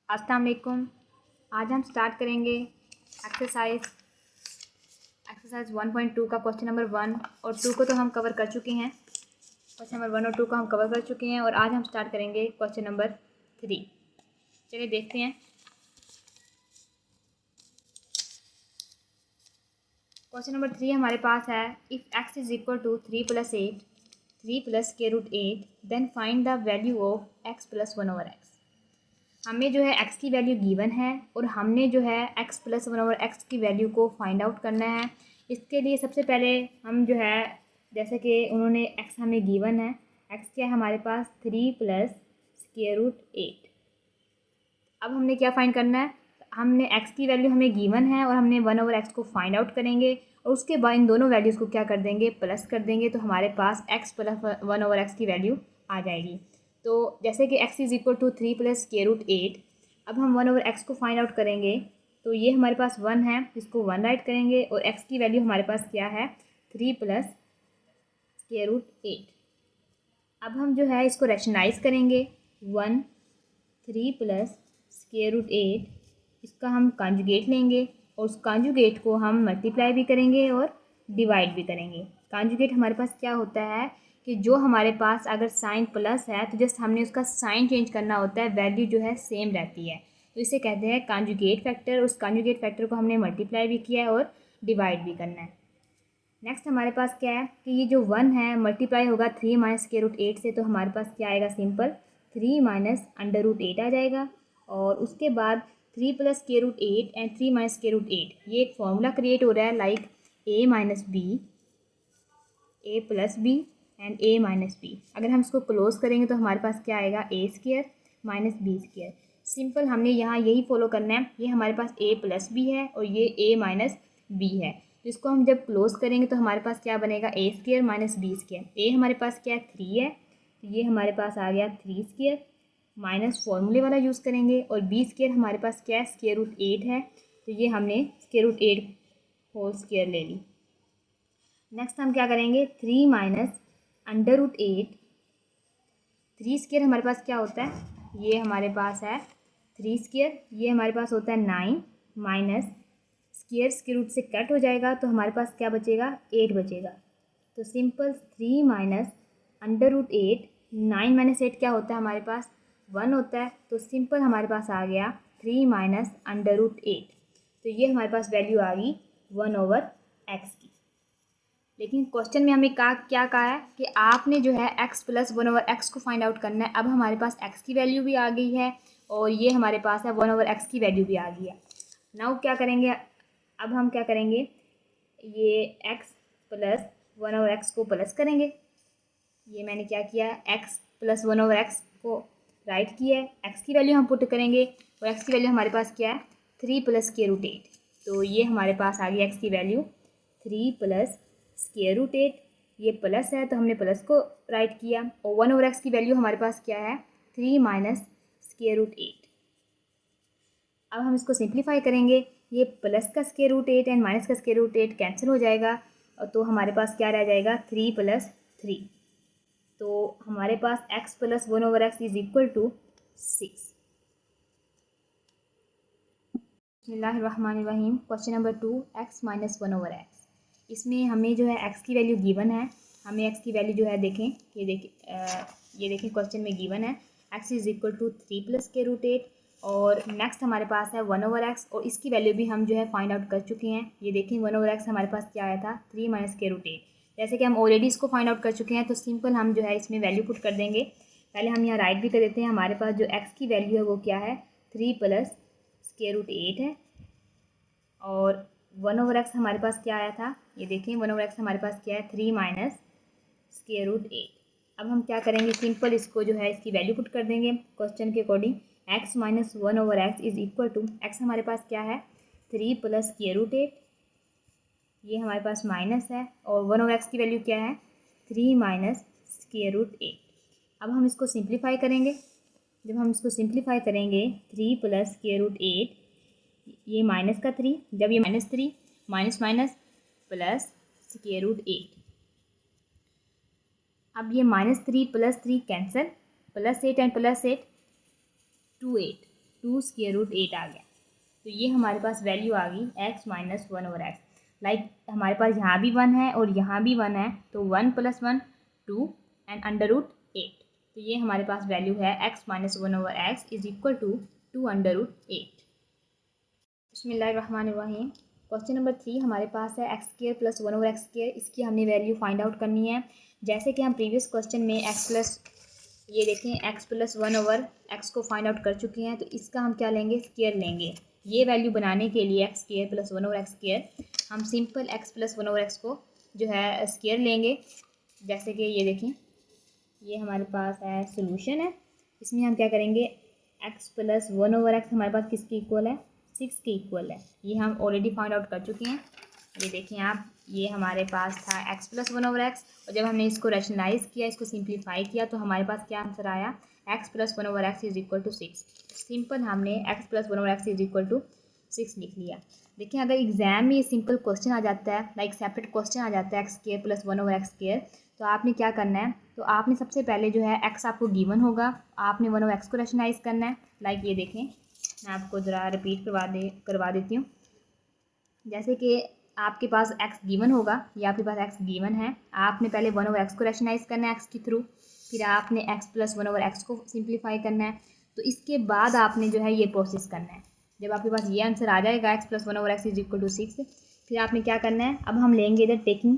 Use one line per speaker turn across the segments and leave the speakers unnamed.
अस्सलाम वालेकुम। आज हम स्टार्ट करेंगे एक्सरसाइज 1.2 का क्वेश्चन नंबर 1 और 2 को तो हम कवर कर चुके हैं। क्वेश्चन नंबर 1 और 2 को हम कवर कर चुके हैं और आज हम स्टार्ट करेंगे क्वेश्चन नंबर 3। चलिए देखते हैं। क्वेश्चन नंबर 3 हमारे पास है, if x is equal to 3 + 8 3 + √8 then find the value of x + 1/x। हमें जो है x की वैल्यू गिवन है और हमने जो है x + 1/x की वैल्यू को फाइंड आउट करना है। इसके लिए सबसे पहले हम जो है, जैसे कि उन्होंने x हमें गिवन है, x क्या है हमारे पास 3 + √8। अब हमने क्या फाइंड करना है, हमने x की वैल्यू हमें गिवन है और हमने 1/x को फाइंड आउट करेंगे और उसके बाद इन दोनों वैल्यूज़ को क्या कर देंगे, प्लस कर देंगे, तो हमारे पास x + 1/x की वैल्यू आ जाएगी। तो जैसे कि x इज़ इक्वल टू 3 + √8। अब हम 1/x को फाइंड आउट करेंगे तो ये हमारे पास 1 है, इसको 1 राइट करेंगे और x की वैल्यू हमारे पास क्या है, 3 + √8। अब हम जो है इसको रैशनलाइज करेंगे। 1 3 + √8, इसका हम कॉन्जुगेट लेंगे और उस कॉन्जुगेट को हम मल्टीप्लाई भी करेंगे और डिवाइड भी करेंगे। कॉन्जुगेट हमारे पास क्या होता है कि जो हमारे पास अगर साइन प्लस है तो जस्ट हमने उसका साइन चेंज करना होता है, वैल्यू जो है सेम रहती है, तो इसे कहते हैं कॉन्जुगेट फैक्टर। उस कॉन्जुगेट फैक्टर को हमने मल्टीप्लाई भी किया है और डिवाइड भी करना है। नेक्स्ट हमारे पास क्या है कि ये जो 1 है मल्टीप्लाई होगा 3 - √8 से, तो हमारे पास क्या आएगा, सिंपल 3 - √8 आ जाएगा। और उसके बाद 3 + √8 एंड 3 - √8, ये एक फॉर्मूला क्रिएट हो रहा है, like a - b, a + b and a - b। अगर हम इसको क्लोज करेंगे तो हमारे पास क्या आएगा, a² - b²। सिंपल हमने यहाँ यही फॉलो करना है। ये हमारे पास a + b है और ये a - b है, तो इसको हम जब क्लोज करेंगे तो हमारे पास क्या बनेगा, a² - b²। a हमारे पास क्या है, 3 है, तो ये हमारे पास आ गया 3² माइनस फॉर्मूले वाला यूज़ करेंगे और b² हमारे पास क्या है, √8 है, तो ये हमने √8 होल स्क्वायर ले ली। नेक्स्ट हम क्या करेंगे, 3 - √8, 3² हमारे पास क्या होता है, ये हमारे पास है 3², ये हमारे पास होता है 9 माइनस स्क्वायर रूट से कट हो जाएगा तो हमारे पास क्या बचेगा, 8 बचेगा। तो सिंपल 3 - √8, 9 - 8 क्या होता है हमारे पास, 1 होता है, तो सिंपल हमारे पास आ गया 3 - √8। तो ये हमारे पास वैल्यू आ गई 1/x की। लेकिन क्वेश्चन में हमें क्या कहा है कि आपने जो है x + 1/x को फाइंड आउट करना है। अब हमारे पास x की वैल्यू भी आ गई है और ये हमारे पास है 1/x की वैल्यू भी आ गई है। नाउ क्या करेंगे, अब हम क्या करेंगे, ये x + 1/x को प्लस करेंगे। ये मैंने क्या किया, x + 1/x को राइट किया है, x की वैल्यू हम पुट करेंगे और x की वैल्यू हमारे पास क्या है, 3 + √8। तो ये हमारे पास आ गई x की वैल्यू 3 + √8। ये प्लस है तो हमने प्लस को राइट किया और 1/x की वैल्यू हमारे पास क्या है, 3 - √8। अब हम इसको सिंप्लीफाई करेंगे, ये प्लस का √8 एंड माइनस का √8 कैंसिल हो जाएगा और तो हमारे पास क्या रह जाएगा, 3 + 3। तो हमारे पास x + 1/x is equal to 6। बिस्मिल्लाहिर्रहमानिर्रहीम। Question number 2, x - 1/x। इसमें हमें जो है x की वैल्यू गिवन है, हमें x की वैल्यू जो है देखें, ये देखें क्वेश्चन में गिवन है x इज इक्वल टू 3 + √8 और नेक्स्ट हमारे पास है 1/x और इसकी वैल्यू भी हम जो है फाइंड आउट कर चुके हैं। ये देखें 1/x हमारे पास क्या आया था, 3 - √8। जैसे कि हम ऑलरेडी इसको फाइंड आउट कर चुके हैं तो सिंपल हम जो है इसमें वैल्यू पुट कर देंगे। पहले हम यहाँ राइट भी कर देते हैं। हमारे पास जो x की वैल्यू है वो क्या है, 3 + √8 है और 1/x हमारे पास क्या आया था, ये देखें 1/x हमारे पास क्या है, 3 - √8। अब हम क्या करेंगे, सिंपल इसको जो है इसकी वैल्यू पुट कर देंगे क्वेश्चन के according. x - 1/x is equal to, x हमारे पास क्या है, 3 + √8, ये हमारे पास माइनस है और 1/x की वैल्यू क्या है, 3 - √8। अब हम इसको सिंप्लीफाई करेंगे। जब हम इसको सिंप्लीफाई करेंगे 3 + √8, ये माइनस का 3, जब ये -3 माइनस माइनस प्लस √8। अब ये -3 + 3 कैंसिल, +8 एंड +8 2 8, 2 स्क्वायर रूट 8 आ गया। तो ये हमारे पास वैल्यू आ गई x माइनस 1/x। लाइक हमारे पास यहाँ भी 1 है और यहाँ भी 1 है, तो 1 + 1 2 एंड अंडर रूट 8। तो ये हमारे पास वैल्यू है x minus 1/x is equal to 2 under root 8। बिस्मिल्लाहिर्रहमानिर्रहीम। क्वेश्चन नंबर 3 हमारे पास है x² + 1/x²। इसकी हमने वैल्यू फाइंड आउट करनी है। जैसे कि हम प्रीवियस क्वेश्चन में ये देखें x + 1/x को फाइंड आउट कर चुके हैं, तो इसका हम क्या लेंगे, स्क्वायर लेंगे। ये वैल्यू बनाने के लिए x² + 1/x² हम सिंपल x + 1/x को जो है स्क्वायर लेंगे। जैसे कि ये देखें, ये हमारे पास है सोल्यूशन है। इसमें हम क्या करेंगे, x + 1/x हमारे पास किसके इक्वल है, 6 के इक्वल है। ये हम ऑलरेडी फाइंड आउट कर चुके हैं। ये देखें आप, ये हमारे पास था x + 1/x, और जब हमने इसको रैशनलाइज किया, इसको सिंप्लीफाई किया, तो हमारे पास क्या आंसर आया, x + 1/x is equal to 6। Simple हमने x + 1/x is equal to 6 लिख लिया। देखिए, अगर एग्जाम में ये सिंपल क्वेश्चन आ जाता है, लाइक सेपरेट क्वेश्चन आ जाता है x² + 1/x², तो आपने क्या करना है, तो आपने सबसे पहले जो है x आपको गिवन होगा, आपने 1/x को रैशनलाइज करना है। लाइक ये देखें, मैं आपको ज़रा रिपीट करवा देती हूँ। जैसे कि आपके पास x गिवन होगा, या आपके पास x गिवन है, आपने पहले 1/x को रैशनलाइज करना है x के थ्रू, फिर आपने x + 1/x को सिंप्लीफाई करना है। तो इसके बाद आपने जो है ये प्रोसेस करना है। जब आपके पास ये आंसर आ जाएगा x + 1/x is equal to 6, फिर आपने क्या करना है, अब हम लेंगे इधर taking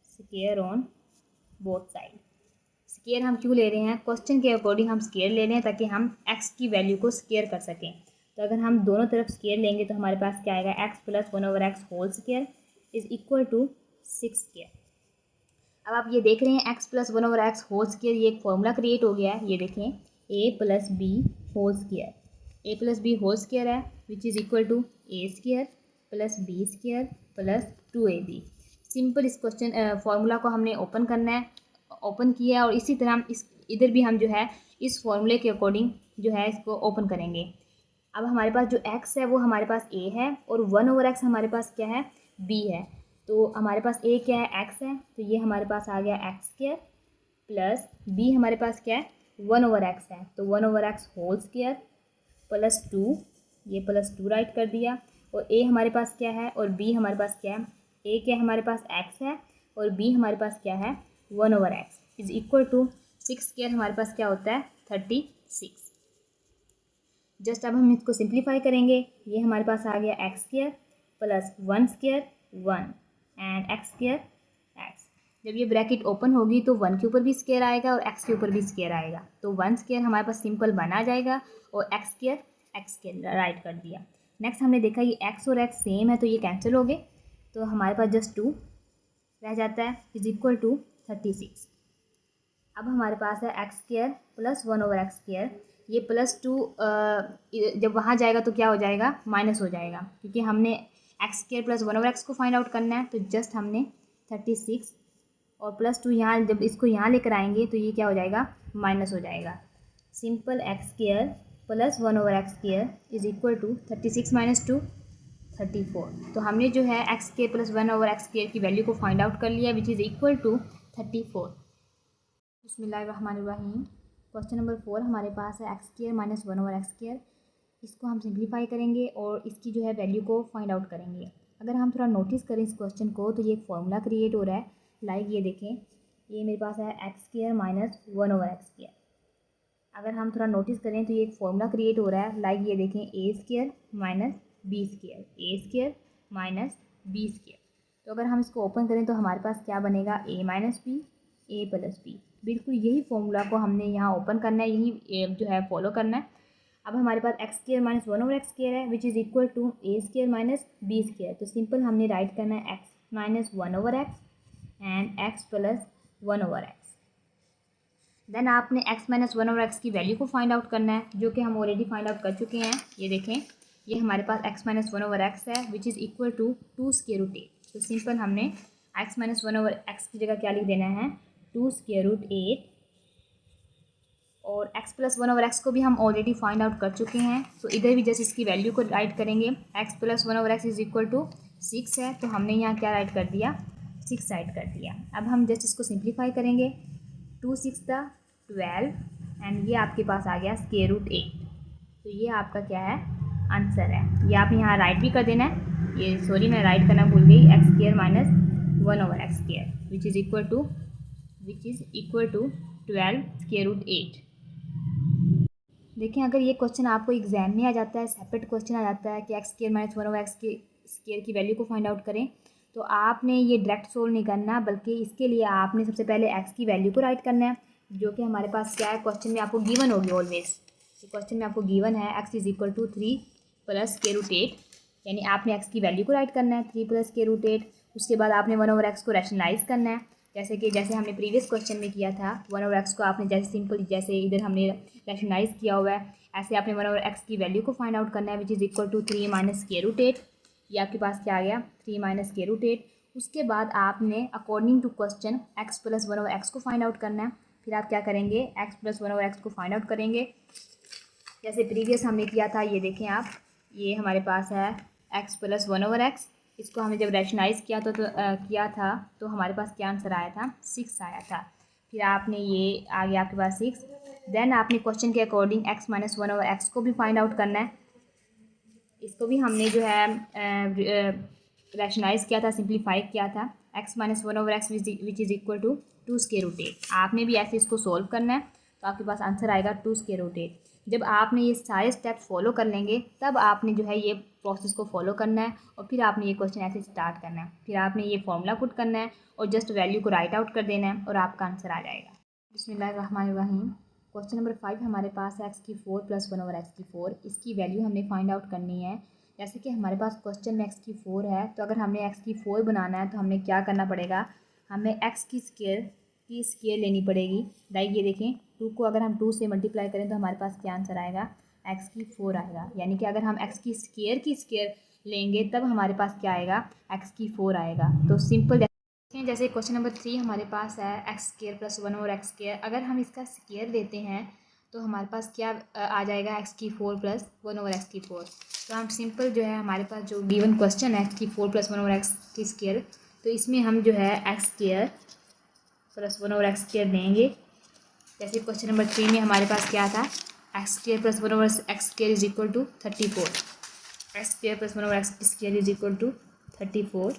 square on both side. Square हम क्यों ले रहे हैं, क्वेश्चन के अकॉर्डिंग हम स्क्वायर ले रहे हैं, ताकि हम x की वैल्यू को स्क्वायर कर सकें। तो अगर हम दोनों तरफ स्क्वायर लेंगे, तो हमारे पास क्या आएगा, x + 1/x whole square is equal to 6 square. अब आप ये देख रहे हैं x + 1/x होल स्क्वायर, ये एक फॉर्मूला क्रिएट हो गया है। ये देखें, a + b whole square, a + b whole square है, which is equal to a² + b² + 2ab। Simple इस क्वेश्चन फार्मूला को हमने ओपन करना है, ओपन किया, और इसी तरह इस इधर भी हम जो है इस फॉर्मूले के अकॉर्डिंग जो है इसको ओपन करेंगे। अब हमारे पास जो x है वो हमारे पास a है, और 1/x हमारे पास क्या है, b है। तो हमारे पास a क्या है, x है, तो ये हमारे पास आ गया x² प्लस b हमारे पास क्या है, 1/x है, तो 1/x होल स्क्वायर प्लस 2, ये +2 राइट कर दिया। और a हमारे पास क्या है, और b हमारे पास क्या है, a क्या है हमारे पास x है, और b हमारे पास क्या है, 1/x is equal to 6 square हमारे पास क्या होता है, 36। जस्ट अब हम इसको सिंप्लीफाई करेंगे। ये हमारे पास आ गया x² + 1² 1 एंड x² x। जब ये ब्रैकेट ओपन होगी, तो 1 के ऊपर भी स्क्वायर आएगा और x के ऊपर भी स्क्वायर आएगा, तो 1 स्क्वायर हमारे पास सिंपल बना जाएगा, और x² राइट कर दिया। नेक्स्ट हमने देखा ये x और x सेम है, तो ये कैंसिल हो गए, तो हमारे पास जस्ट 2 रह जाता है इज इक्वल टू 36। अब हमारे पास है x² + 1/x²। ये +2 जब वहाँ जाएगा तो क्या हो जाएगा, माइनस हो जाएगा, क्योंकि हमने x² + 1/x को फाइंड आउट करना है। तो जस्ट हमने 36 और +2 यहाँ, जब इसको यहाँ लेकर आएंगे तो ये क्या हो जाएगा, माइनस हो जाएगा। Simple x² + 1/x² is equal to 36 - 2 34। तो हमने जो है x² + 1/x² की वैल्यू को फाइंड आउट कर लिया, विच इज़ इक्वल टू 34। बिस्मिल्लाहिर्रहमानिर्रहीम। क्वेश्चन नंबर 4 हमारे पास है x² - 1/x²। इसको हम सिंप्लीफाई करेंगे और इसकी जो है वैल्यू को फाइंड आउट करेंगे। अगर हम थोड़ा नोटिस करें इस क्वेश्चन को, तो ये एक फॉर्मूला क्रिएट हो रहा है। लाइक ये देखें, ये मेरे पास है x² - 1/x²। अगर हम थोड़ा नोटिस करें, तो ये एक फॉर्मूला क्रिएट हो रहा है। लाइक ये देखें, a² - b², a² - b²। तो अगर हम इसको ओपन करें, तो हमारे पास क्या बनेगा, a - b a + b। बिल्कुल यही फॉर्मूला को हमने यहाँ ओपन करना है, यही जो है फॉलो करना है। अब हमारे पास x² - 1/x² है, which is equal to a² - b²। तो सिंपल हमने राइट करना है x - 1/x and x + 1/x। Then आपने x - 1/x की वैल्यू को फाइंड आउट करना है, जो कि हम ऑलरेडी फाइंड आउट कर चुके हैं। ये देखें, ये हमारे पास x - 1/x है, which is equal to 2 square root 8। तो सिंपल हमने x - 1/x की जगह क्या लिख देना है, 2 स्क्वायर रूट 8। और x + 1/x को भी हम ऑलरेडी फाइंड आउट कर चुके हैं, तो इधर भी जस्ट इसकी वैल्यू को राइट करेंगे। x + 1/x is equal to 6 है, तो हमने यहाँ क्या राइट कर दिया, 6 राइट कर दिया। अब हम जस्ट इसको सिंप्लीफाई करेंगे। 2 × 6 = 12 एंड ये आपके पास आ गया स्क्वायर रूट 8। तो ये आपका क्या है, आंसर है। ये आपने यहाँ राइट भी कर देना है, ये सॉरी मैं राइट करना भूल गई, x square minus 1/x square which is equal to 12 square root 8। देखिए अगर ये क्वेश्चन आपको एग्जाम में आ जाता है, सेपरेट क्वेश्चन आ जाता है कि एक्स स्क्वायर माइनस 1/x के स्क्वायर की वैल्यू को फाइंड आउट करें, तो आपने ये डायरेक्ट सोल्व नहीं करना, बल्कि इसके लिए आपने सबसे पहले एक्स की वैल्यू को राइट करना है, जो कि हमारे पास क्या है, क्वेश्चन में आपको गिवन होगी ऑलवेज। तो क्वेश्चन में आपको गिवन है x is equal to 3 plus square root 8, यानी आपने एक्स की वैल्यू को राइट करना है 3 प्लस स्क्वायर रूट 8। उसके बाद आपने 1/x को रैशनलाइज करना है, जैसे हमने प्रीवियस क्वेश्चन में किया था। 1/x को आपने जैसे सिंपल, जैसे इधर हमने रैशनलाइज किया हुआ है, ऐसे आपने 1/x की वैल्यू को फाइंड आउट करना है which is equal to 3 minus square root 8। ये आपके पास क्या आ गया, 3 माइनस स्क्वायर रूट 8। उसके बाद आपने according to question x plus 1/x को फाइंड आउट करना है। फिर आप क्या करेंगे, x प्लस 1/x को फाइंड आउट करेंगे जैसे प्रीवियस हमने किया था। ये देखें आप, ये हमारे पास है x प्लस 1/x। इसको हमने जब रैशनलाइज किया था तो हमारे पास क्या आंसर आया था, 6 आया था। फिर आपने ये आ गया आपके पास 6। देन आपने क्वेश्चन के अकॉर्डिंग x माइनस 1/x को भी फाइंड आउट करना है। इसको भी हमने जो है रैशनलाइज किया था, सिंप्लीफाई किया था, x minus 1/x which is equal to 2 square root 8। आपने भी ऐसे इसको सोल्व करना है, तो आपके पास आंसर आएगा 2 स्क्वायर रूट 8। जब आपने ये सारे स्टेप फॉलो कर लेंगे, तब आपने जो है ये प्रोसेस को फॉलो करना है, और फिर आपने ये क्वेश्चन ऐसे स्टार्ट करना है। फिर आपने ये फॉर्मूला पुट करना है और जस्ट वैल्यू को राइट आउट कर देना है और आपका आंसर आ जाएगा। बिस्मिल्लाहिर्रहमानिर्रहीम। क्वेश्चन नंबर 5 हमारे पास है x की 4 प्लस 1/x की 4। इसकी वैल्यू हमने फाइंड आउट करनी है। जैसे कि हमारे पास क्वेश्चन में x की 4 है, तो अगर हमने x की 4 बनाना है तो हमें क्या करना पड़ेगा, हमें x की स्क्वायर लेनी पड़ेगी। लाइक ये देखें, 2 को अगर हम 2 से मल्टीप्लाई करें तो हमारे पास क्या आंसर आएगा, x की 4 आएगा। यानी कि अगर हम x की स्क्वायर लेंगे तब हमारे पास क्या आएगा, x की 4 आएगा। तो सिंपल जैसे क्वेश्चन नंबर 3 हमारे पास है x square plus 1/x square. अगर हम इसका स्क्वायर लेते हैं तो हमारे पास क्या आ जाएगा, x की 4 प्लस 1/x की 4। तो हम सिंपल जो है, हमारे पास जो गिवन क्वेश्चन है x की 4 प्लस 1/x की स्क्वायर, तो इसमें हम जो है x square plus 1/x square लेंगे। जैसे क्वेश्चन नंबर 3 में हमारे पास क्या था, x square plus 1/x square is equal to 34। X square plus 1/x square is equal to 34।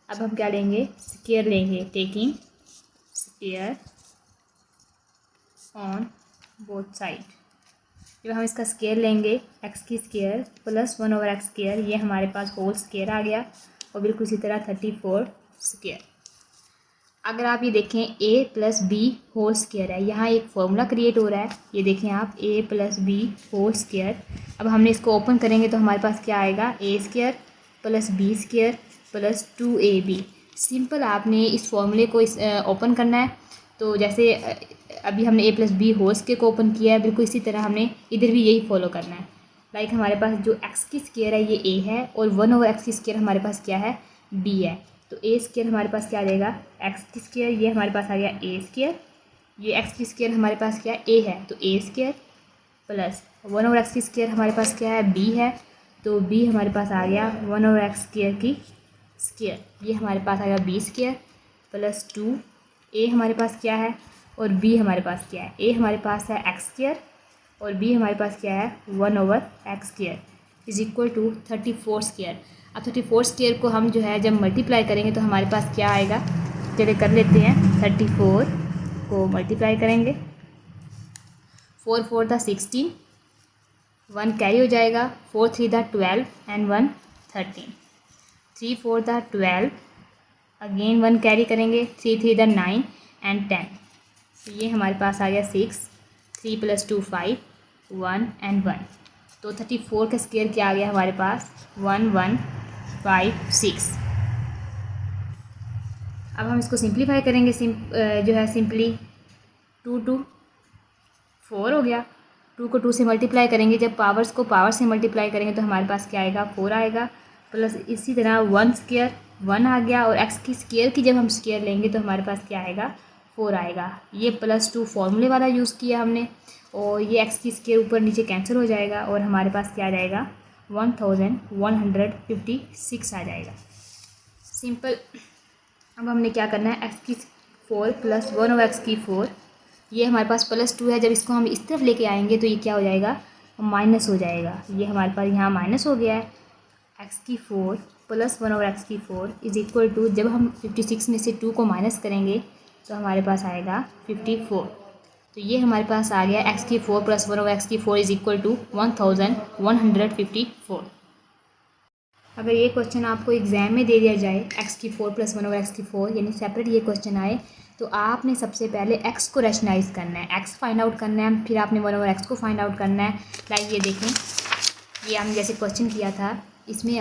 अब हम क्या लेंगे, स्क्वायर लेंगे, taking square on both side. जब हम इसका स्क्वायर लेंगे, x की स्क्वायर प्लस 1/x स्क्वायर, ये हमारे पास होल स्क्वायर आ गया, और बिल्कुल इसी तरह 34 स्क्वायर। अगर आप ये देखें a plus b whole square है, यहाँ एक फॉर्मूला क्रिएट हो रहा है। ये देखें आप, a plus b whole square. अब हमने इसको ओपन करेंगे तो हमारे पास क्या आएगा, a square plus b square plus 2ab। सिंपल आपने इस फॉर्मूले को ओपन करना है। तो जैसे अभी हमने a plus b whole square को ओपन किया है, बिल्कुल इसी तरह हमने इधर भी यही फॉलो करना है। लाइक हमारे पास जो x की स्क्वायर है ये a है, और 1/x की स्क्वायर हमारे पास क्या है, b है। तो a स्क्वायर हमारे पास क्या आ जाएगा, x की स्क्वायर, ये हमारे पास आ गया a स्क्वायर, ये x की स्क्वायर हमारे पास क्या है, a है, तो a स्क्वायर प्लस 1/x की स्क्वायर हमारे पास क्या है, b है, तो b हमारे पास आ गया 1/x स्क्वायर की स्क्वायर, ये हमारे पास आ गया b स्क्वायर प्लस 2a हमारे पास क्या है, और b हमारे पास क्या है, a हमारे पास है x स्क्वायर और b हमारे पास क्या है 1/x square is equal to 34 square. अब 34 स्क्वायर को हम जो है जब मल्टीप्लाई करेंगे तो हमारे पास क्या आएगा, चलिए कर लेते हैं, 34 को मल्टीप्लाई करेंगे, 4 4 दा 16, 1 कैरी हो जाएगा, 4 3 दा 12 एंड 1 13, 3 4 दा 12, अगेन 1 कैरी करेंगे, 3 3 दा 9 एंड 10। तो ये हमारे पास आ गया 6, 3 प्लस 2 5, 1 एंड 1। तो 34 का स्क्वायर क्या आ गया हमारे पास, 1156। अब हम इसको सिंप्लीफाई करेंगे, जो है सिंपली 2 2 4 हो गया। 2 को 2 से मल्टीप्लाई करेंगे, जब पावर्स को पावर से मल्टीप्लाई करेंगे तो हमारे पास क्या आएगा, 4 आएगा, प्लस इसी तरह 1 स्क्वायर 1 आ गया, और x की स्क्वायर की जब हम स्क्वायर लेंगे तो हमारे पास क्या आएगा, 4 आएगा। ये +2 फॉर्मूले वाला यूज़ किया हमने, और ये x की स्क्वायर ऊपर नीचे कैंसिल हो जाएगा, और हमारे पास क्या आ जाएगा, 1156 आ जाएगा। सिंपल। अब हमने क्या करना है, x की 4 प्लस 1/x की 4 ये हमारे पास +2 है, जब इसको हम इस तरफ लेके आएंगे तो ये क्या हो जाएगा, माइनस हो जाएगा। ये हमारे पास यहाँ माइनस हो गया है। x⁴ + 1/x⁴ is equal to, जब हम 56 में से 2 को माइनस करेंगे तो हमारे पास आएगा 54। तो ये हमारे पास आ गया x⁴ + 1/x⁴ is equal to 1154। अगर ये क्वेश्चन आपको एग्जाम में दे दिया जाए x⁴ + 1/x⁴, यानी सेपरेट ये क्वेश्चन आए, तो आपने सबसे पहले x को रैशनलाइज करना है, x फाइंड आउट करना है, फिर आपने 1/x को फाइंड आउट करना है। लाइक ये देखें, ये हमने जैसे क्वेश्चन किया था, इसमें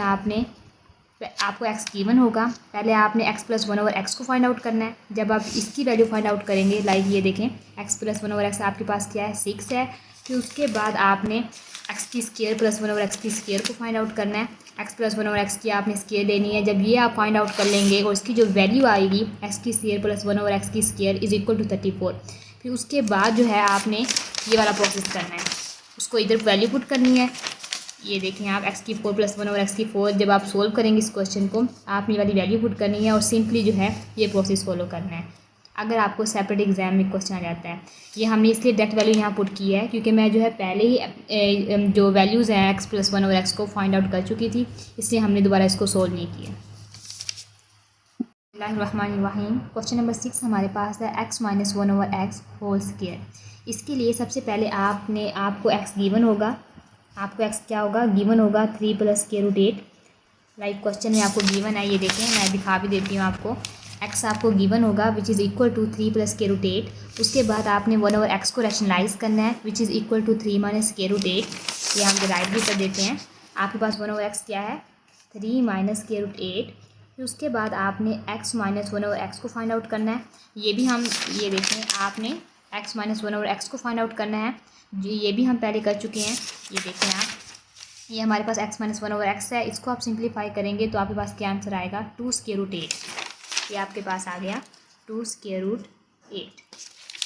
आपको x गिवन होगा, पहले आपने x + 1/x को फाइंड आउट करना है। जब आप इसकी वैल्यू फाइंड आउट करेंगे, लाइक ये देखें, x + 1/x आपके पास क्या है, 6 है। फिर उसके बाद आपने x² + 1/x² को फाइंड आउट करना है। x + 1/x की आपने स्क्वायर लेनी है। जब ये आप फाइंड आउट कर लेंगे और इसकी जो वैल्यू आएगी x² + 1/x² is equal to 34। फिर उसके बाद जो है आपने ये वाला प्रोसेस करना है, उसको इधर वैल्यू पुट करनी है। ये देखें आप x⁴ + 1/x⁴, जब आप सोल्व करेंगे इस क्वेश्चन को, आपने ये वाली वैल्यू पुट करनी है और सिंपली जो है ये प्रोसेस फॉलो करना है। अगर आपको सेपरेट एग्जाम में क्वेश्चन आ जाता है, ये हमने इसलिए डायरेक्ट वैल्यू यहाँ पुट की है क्योंकि मैं जो है पहले ही जो वैल्यूज़ हैं x + 1/x को फाइंड आउट कर चुकी थी, इसलिए हमने दोबारा इसको सोल्व नहीं किया। बिस्मिल्लाहिर्रहमानिर्रहीम। क्वेश्चन नंबर 6 हमारे पास है x - 1/x²। इसके लिए सबसे पहले आपको x गिवन होगा, आपको x क्या होगा, गिवन होगा 3 + √8। लाइक क्वेश्चन में आपको गिवन है, ये देखें, मैं दिखा भी देती हूँ आपको। x आपको गिवन होगा विच इज़ इक्वल टू 3 + √8। उसके बाद आपने 1/x को रैशनलाइज करना है, विच इज़ इक्वल टू 3 - √8। ये हम डिराइव भी कर देते हैं। आपके पास 1/x क्या है, 3 - √8। फिर उसके बाद आपने x - 1/x को फाइंड आउट करना है। ये भी हम, ये देखें, आपने x - 1/x को फाइंड आउट करना है, ये भी हम पहले कर चुके हैं। ये देखें आप, ये हमारे पास x - 1/x है, इसको आप सिंप्लीफाई करेंगे तो आपके पास क्या आंसर आएगा, 2√8। ये आपके पास आ गया 2√8।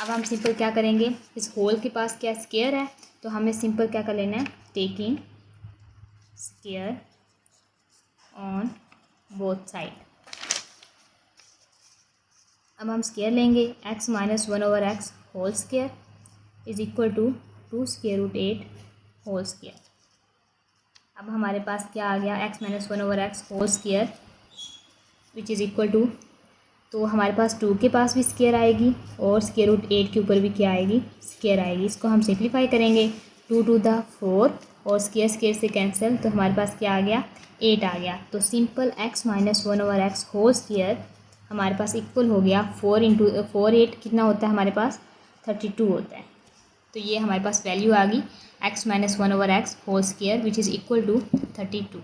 अब हम सिंपल क्या करेंगे, इस होल के पास क्या स्क्वायर है, तो हमें सिंपल क्या कर लेना है, taking square on both side. अब हम स्क्वायर लेंगे, x - 1/x whole square is equal to 2√8 whole square. अब हमारे पास क्या आ गया, x - 1/x whole square which is equal to, तो हमारे पास 2 के पास भी स्क्वायर आएगी और √8 के ऊपर भी क्या आएगी, स्क्वायर आएगी। इसको हम सिंप्लीफाई करेंगे, 2 to the 4 और स्क्वायर से कैंसिल, तो हमारे पास क्या आ गया, 8 आ गया। तो simple x - 1/x whole square हमारे पास इक्वल हो गया 4 × 4 8 कितना होता है हमारे पास, 32 होता है। तो ये हमारे पास वैल्यू आ गई x - 1/x whole square which is equal to 32।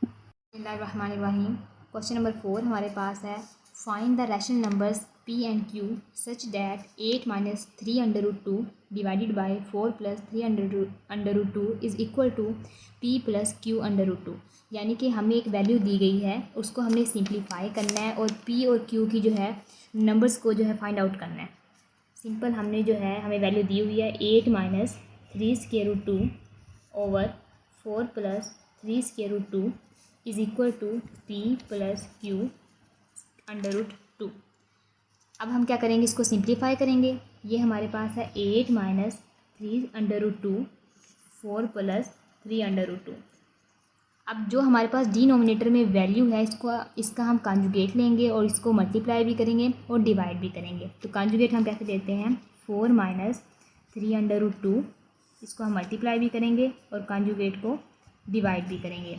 बिस्मिल्लाहिर्रहमानिर्रहीम। क्वेश्चन नंबर 4 हमारे पास है, find the rational numbers p and q such that 8 - 3√2 divided by 4 + 3√2 is equal to p + q√2। यानी कि हमें एक वैल्यू दी गई है, उसको हमने सिंप्लीफाई करना है और p और q की जो है नंबर्स को जो है फाइंड आउट करना है। सिंपल हमने जो है, हमें वैल्यू दी हुई है 8 - 3√2 over 4 + 3√2 is equal to p + q√2। अब हम क्या करेंगे, इसको सिंप्लीफाई करेंगे। ये हमारे पास है 8 - 3√2 4 + 3√2। अब जो हमारे पास डिनोमिनेटर में वैल्यू है, इसका हम कॉन्जुगेट लेंगे और इसको मल्टीप्लाई भी करेंगे और डिवाइड भी करेंगे। तो कॉन्जुगेट हम कैसे लेते हैं, 4 - 3√2, इसको हम मल्टीप्लाई भी करेंगे और कॉन्जुगेट को डिवाइड भी करेंगे।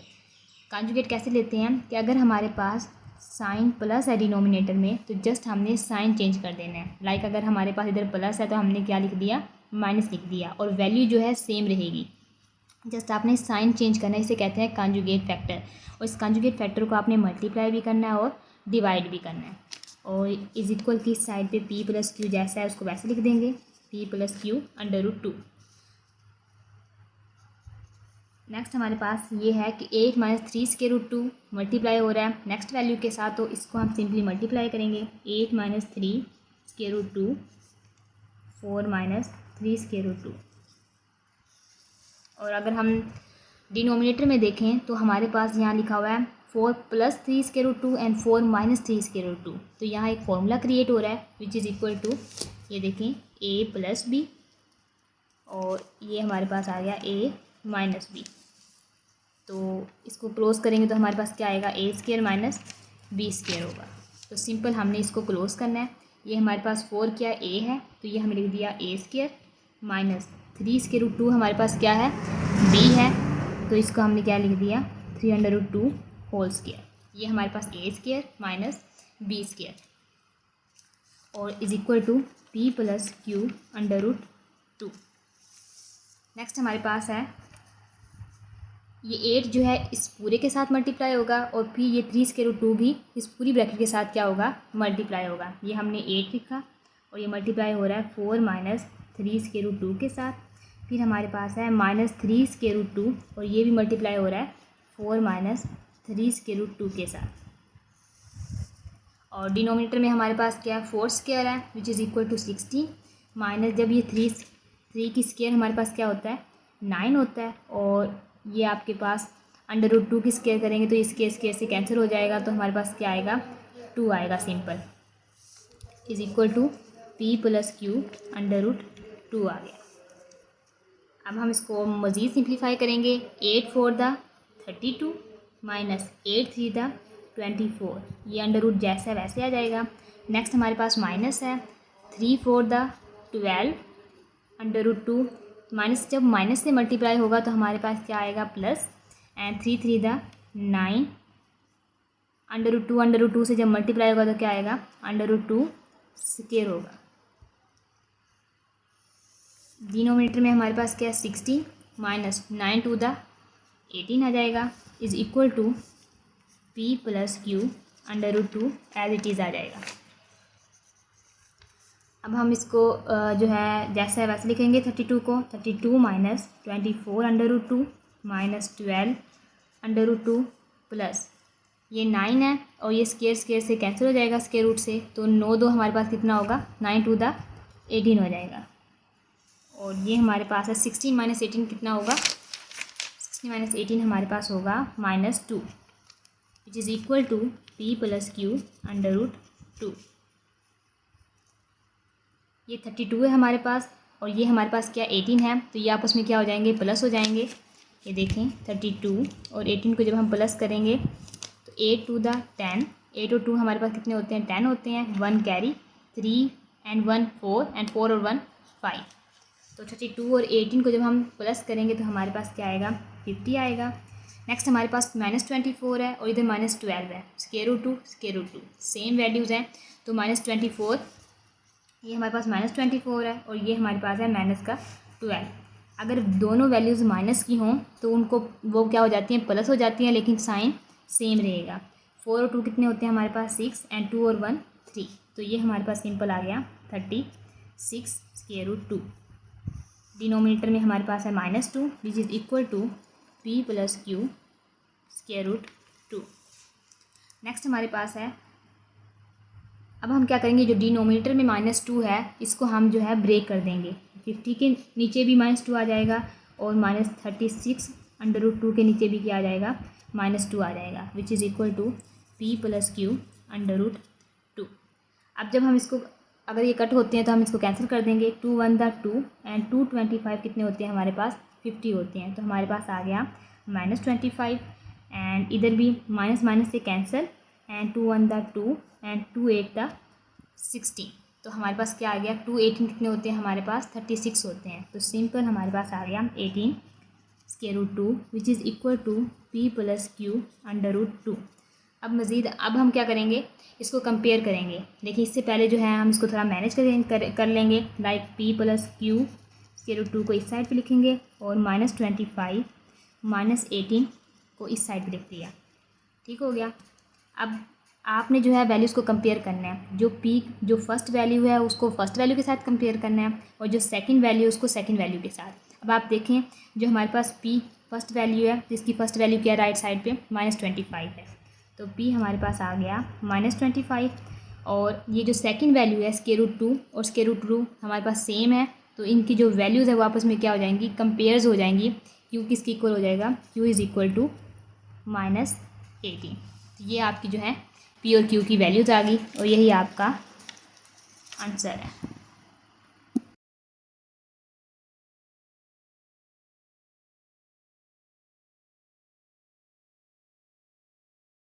कॉन्जुगेट कैसे लेते हैं कि अगर हमारे पास साइन प्लस है डिनोमिनेटर में, तो जस्ट हमने साइन चेंज कर देना है। लाइक अगर हमारे पास इधर प्लस है तो हमने क्या लिख दिया, माइनस लिख दिया, और वैल्यू जो है सेम रहेगी, जस्ट आपने साइन चेंज करना है। इसे कहते हैं कॉन्जुगेट फैक्टर। और इस कॉन्जुगेट फैक्टर को आपने मल्टीप्लाई भी करना है और डिवाइड भी करना है। और इज इक्वल की साइड पे p + q जैसा है उसको वैसे लिख देंगे, p + q√2। नेक्स्ट हमारे पास ये है कि 8 - 3√2 मल्टीप्लाई हो रहा है नेक्स्ट वैल्यू के साथ, तो इसको हम सिंपली मल्टीप्लाई करेंगे। 8 - 3√2 4 - 3√2। और अगर हम डिनोमिनेटर में देखें तो हमारे पास यहाँ लिखा हुआ है 4 + 3√2 एंड 4 - 3√2। तो यहाँ एक फॉर्मूला क्रिएट हो रहा है विच इज़ इक्वल टू ये देखें ए प्लस बी, और ये हमारे पास आ गया ए माइनस बी। तो इसको क्लोज करेंगे तो हमारे पास क्या आएगा, ए स्क्वायर माइनस बी स्क्वायर होगा। तो सिंपल हमने इसको क्लोज करना है। ये हमारे पास 4 क्या ए है, तो ये हमने लिख दिया ए स्क्वायर माइनस 3 स्क्वायर रूट 2 हमारे पास क्या है, बी है, तो इसको हमने क्या लिख दिया 3√2 होल स्क्वायर। ये हमारे पास a square minus b square और is equal to P plus Q √2। Next हमारे पास है ये 8 जो है इस पूरे के साथ मल्टीप्लाई होगा, और फिर ये 3 स्क्वायर रूट 2 भी इस पूरी ब्रैकेट के साथ क्या होगा, मल्टीप्लाई होगा। ये हमने 8 लिखा और ये मल्टीप्लाई हो रहा है 4 माइनस 3 स्क्वायर रूट 2 के साथ। फिर हमारे पास है माइनस 3 स्क्वायर रूट 2 और ये भी मल्टीप्लाई हो रहा है 4 माइनस 3 स्क्वायर रूट 2 के साथ। और डिनोमिनेटर में हमारे पास क्या है 4 स्क्वायर है which is equal to 16 minus, जब ये 3 की स्क्वायर हमारे पास क्या होता है 9 होता है, और ये आपके पास √2 की स्क्वायर करेंगे तो इसके स्क्वायर से कैंसिल हो जाएगा, तो हमारे पास क्या आएगा 2 आएगा simple, is equal to P plus Q √2 आ गया। अब हम इसको मज़ीद सिंप्लीफाई करेंगे। 8 4 द 32 माइनस 8 3 द 24, ये √ जैसा वैसे आ जाएगा। नेक्स्ट हमारे पास माइनस है 3 4 द 12 √2 माइनस, जब माइनस से मल्टीप्लाई होगा तो हमारे पास क्या आएगा प्लस, एंड 3 3 द 9 √2 से जब मल्टीप्लाई होगा तो क्या आएगा √2 स्क्वायर होगा। डिनोमिनेटर में हमारे पास क्या है 60 माइनस 9 2 द 18 आ जाएगा, is equal to P plus Q √2 as it is आ जाएगा। अब हम इसको जो है जैसा है वैसे लिखेंगे 32 को, 32 माइनस 24 √2 माइनस 12 √2 प्लस ये 9 है और ये स्क्वायर से कैंसिल हो जाएगा स्क्वायर रूट से, तो 9 2 हमारे पास कितना होगा 9 2 द 18 हो जाएगा। और ये हमारे पास है 16 माइनस 18 कितना होगा, 16 माइनस 18 हमारे पास होगा -2 which is equal to P plus Q √2। ये 32 है हमारे पास और ये हमारे पास क्या 18 है, तो ये आपस में क्या हो जाएंगे प्लस हो जाएंगे। ये देखें 32 और 18 को जब हम प्लस करेंगे तो 8 2 द 10, 8 और 2 हमारे पास कितने होते हैं 10 होते हैं, 1 कैरी 3 एंड 1 4 एंड 4 और 1 5, तो 32 और 18 को जब हम प्लस करेंगे तो हमारे पास क्या आएगा 50 आएगा। नेक्स्ट हमारे पास -24 है और इधर -12 है, √2 सेम वैल्यूज़ हैं, तो -24 ये हमारे पास -24 है और ये हमारे पास है -12। अगर दोनों वैल्यूज़ माइनस की हों तो उनको वो क्या हो जाती हैं प्लस हो जाती हैं, लेकिन साइन सेम रहेगा। 4 और 2 कितने होते हैं हमारे पास 6 एंड 2 और 1 3, तो ये हमारे पास सिंपल आ गया 36 √2। डिनोमिनेटर में हमारे पास है -2 which is equal to P plus Q √2। Next हमारे पास है, अब हम क्या करेंगे जो डिनोमिनेटर में -2 है इसको हम जो है ब्रेक कर देंगे। 50 के नीचे भी -2 आ जाएगा और -36 √2 के नीचे भी क्या आ जाएगा -2 आ जाएगा which is equal to P plus Q √2। अब जब हम इसको अगर ये कट होते हैं तो हम इसको कैंसिल कर देंगे, 2 1 द 2 एंड 2 25 कितने होते हैं हमारे पास 50 होते हैं, तो हमारे पास आ गया -25 एंड इधर भी माइनस माइनस से cancel and 2 1 the 2 and 2 8 the 16, तो हमारे पास क्या आ गया 2 18 कितने होते हैं हमारे पास 36 होते हैं, तो सिंपल हमारे पास आ गया 18 √2 which is equal to P plus Q √2। अब मज़ीद अब हम क्या करेंगे इसको कंपेयर करेंगे। देखिए इससे पहले जो है हम इसको थोड़ा मैनेज कर लेंगे, लाइक पी प्लस क्यू √2 को इस साइड पे लिखेंगे और -25 -18 को इस साइड पे लिख दिया, ठीक हो गया। अब आपने जो है वैल्यूज़ को कंपेयर करना है, जो फर्स्ट वैल्यू है उसको फर्स्ट वैल्यू के साथ कंपेयर करना है और जो सेकंड वैल्यू है उसको सेकंड वैल्यू के साथ। अब आप देखें जो हमारे पास p फर्स्ट वैल्यू है जिसकी फर्स्ट वैल्यू क्या है राइट साइड पे -25 है, तो p हमारे पास आ गया -25 और ये जो सेकंड वैल्यू है √2 और √2 हमारे पास सेम है, तो इनकी जो वैल्यूज़ है वो आपस में क्या हो जाएंगी कंपेयर्स हो जाएंगी। q किसकी इक्वल हो जाएगा q इज़ इक्वल टू -18, तो ये आपकी जो है p और q की वैल्यूज़ आ गई और यही आपका आंसर है।